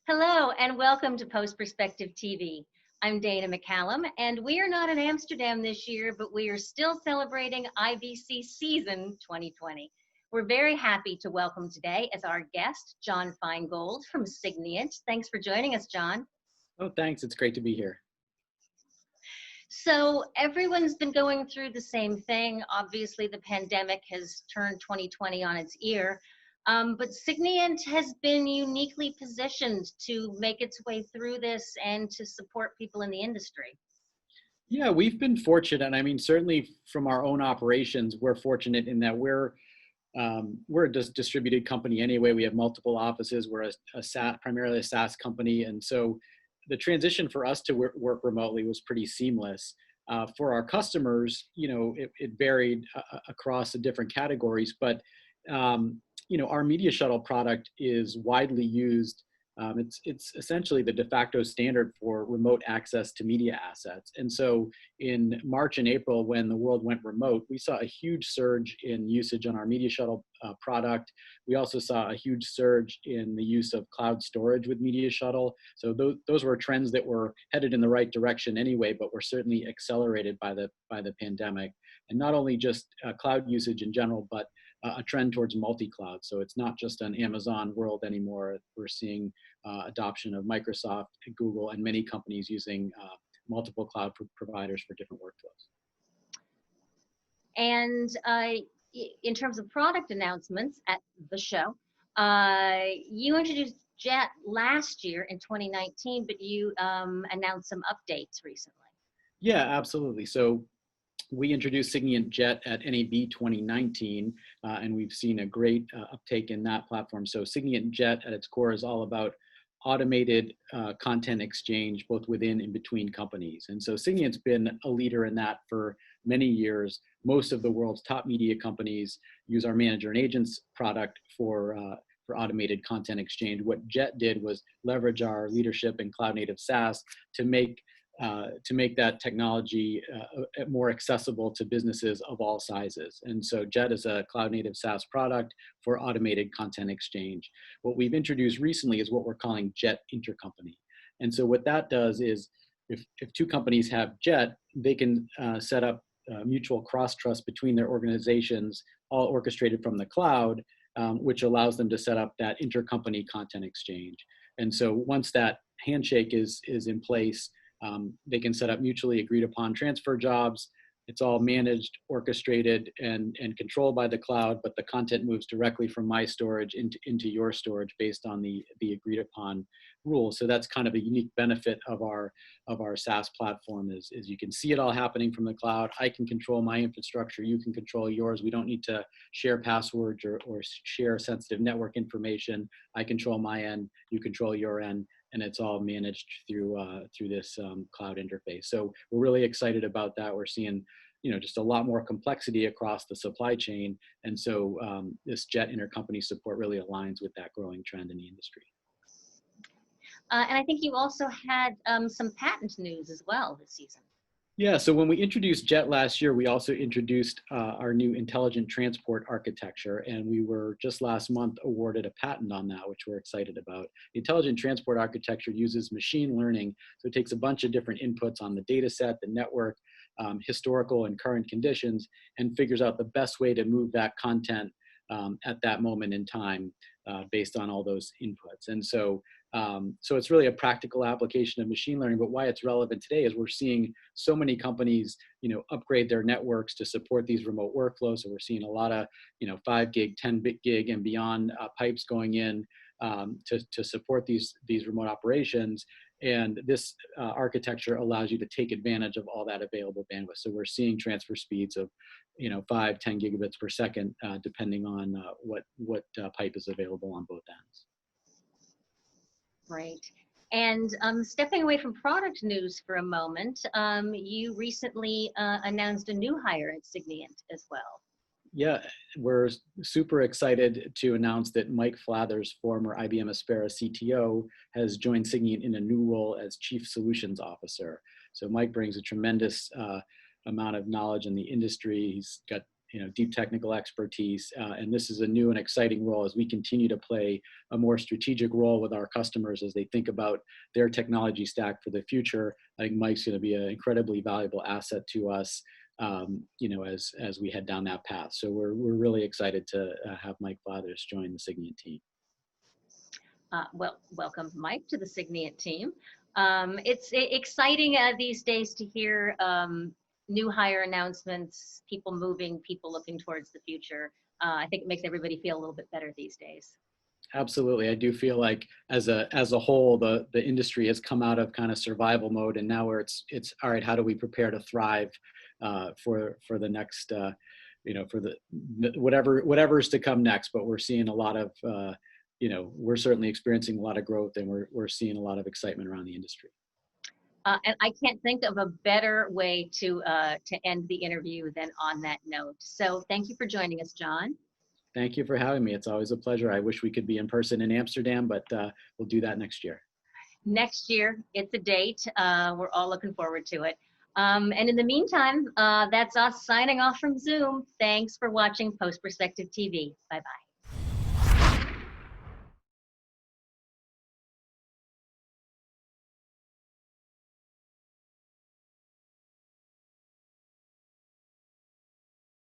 Hello and welcome to Post Perspective TV. I'm Dana McCallum, and we are not in Amsterdam this year, but we are still celebrating IBC season 2020. We're very happy to welcome today as our guest, John Finegold from Signiant. Thanks for joining us, John. Oh, thanks. It's great to be here. So everyone's been going through the same thing. Obviously, the pandemic has turned 2020 on its ear. But Signiant has been uniquely positioned to make its way through this and to support people in the industry. Yeah, we've been fortunate. I mean, certainly from our own operations, we're fortunate in that we're a distributed company anyway. We have multiple offices. We're a SaaS, primarily a SaaS company, and so the transition for us to work remotely was pretty seamless. For our customers, it varied across the different categories, but our Media Shuttle product is widely used. It's essentially the de facto standard for remote access to media assets. And so in March and April, when the world went remote, we saw a huge surge in usage on our Media Shuttle product. We also saw a huge surge in the use of cloud storage with Media Shuttle. So those were trends that were headed in the right direction anyway, but were certainly accelerated by the pandemic. And not only just cloud usage in general, but a trend towards multi-cloud. So it's not just an Amazon world anymore. We're seeing adoption of Microsoft, Google, and many companies using multiple cloud providers for different workflows. And in terms of product announcements at the show, you introduced Jet last year in 2019, but you announced some updates recently. Yeah, absolutely. So we introduced Signiant Jet at NAB 2019, and we've seen a great uptake in that platform. So Signiant Jet at its core is all about automated content exchange, both within and between companies. And so Signiant's been a leader in that for many years. Most of the world's top media companies use our Manager and Agents product for automated content exchange. What Jet did was leverage our leadership in cloud native SaaS to make that technology more accessible to businesses of all sizes. And so Jet is a cloud-native SaaS product for automated content exchange. What we've introduced recently is what we're calling Jet Intercompany. And so what that does is if two companies have Jet, they can set up mutual cross-trust between their organizations, all orchestrated from the cloud, which allows them to set up that intercompany content exchange. And so once that handshake is in place, they can set up mutually agreed upon transfer jobs. It's all managed, orchestrated, and controlled by the cloud, but the content moves directly from my storage into your storage based on the agreed upon rules. So that's kind of a unique benefit of our SaaS platform is you can see it all happening from the cloud. I can control my infrastructure, you can control yours. We don't need to share passwords or share sensitive network information. I control my end, you control your end, and it's all managed through this cloud interface. So we're really excited about that. We're seeing, just a lot more complexity across the supply chain, and so this Jet intercompany support really aligns with that growing trend in the industry. And I think you also had some patent news as well this season. Yeah, so when we introduced Jet last year, we also introduced our new intelligent transport architecture, and we were just last month awarded a patent on that, which we're excited about. The intelligent transport architecture uses machine learning, so it takes a bunch of different inputs on the data set, the network, historical and current conditions, and figures out the best way to move that content at that moment in time based on all those inputs. And so it's really a practical application of machine learning, but why it's relevant today is we're seeing so many companies, upgrade their networks to support these remote workflows. So we're seeing a lot of, 5 gig, 10 gig and beyond pipes going in to support these remote operations. And this architecture allows you to take advantage of all that available bandwidth. So we're seeing transfer speeds of 5, 10 gigabits per second, depending on what pipe is available on both ends. Right. And stepping away from product news for a moment, you recently announced a new hire at Signiant as well. Yeah, we're super excited to announce that Mike Flathers, former IBM Aspera CTO, has joined Signiant in a new role as Chief Solutions Officer. So Mike brings a tremendous amount of knowledge in the industry. He's got deep technical expertise. And this is a new and exciting role as we continue to play a more strategic role with our customers as they think about their technology stack for the future. I think Mike's going to be an incredibly valuable asset to us, as we head down that path. So we're really excited to have Mike Blathers join the Signiant team. Well, welcome, Mike, to the Signiant team. It's exciting these days to hear new hire announcements, people moving, people looking towards the future. I think it makes everybody feel a little bit better these days. Absolutely. I do feel like as a whole, the industry has come out of kind of survival mode, and now where it's all right, how do we prepare to thrive for the next, for the whatever's to come next. But we're seeing a lot of, we're certainly experiencing a lot of growth, and we're seeing a lot of excitement around the industry. And I can't think of a better way to end the interview than on that note. So thank you for joining us, John. Thank you for having me. It's always a pleasure. I wish we could be in person in Amsterdam, but we'll do that next year. Next year, it's a date. We're all looking forward to it. And in the meantime, that's us signing off from Zoom. Thanks for watching Post Perspective TV. Bye-bye.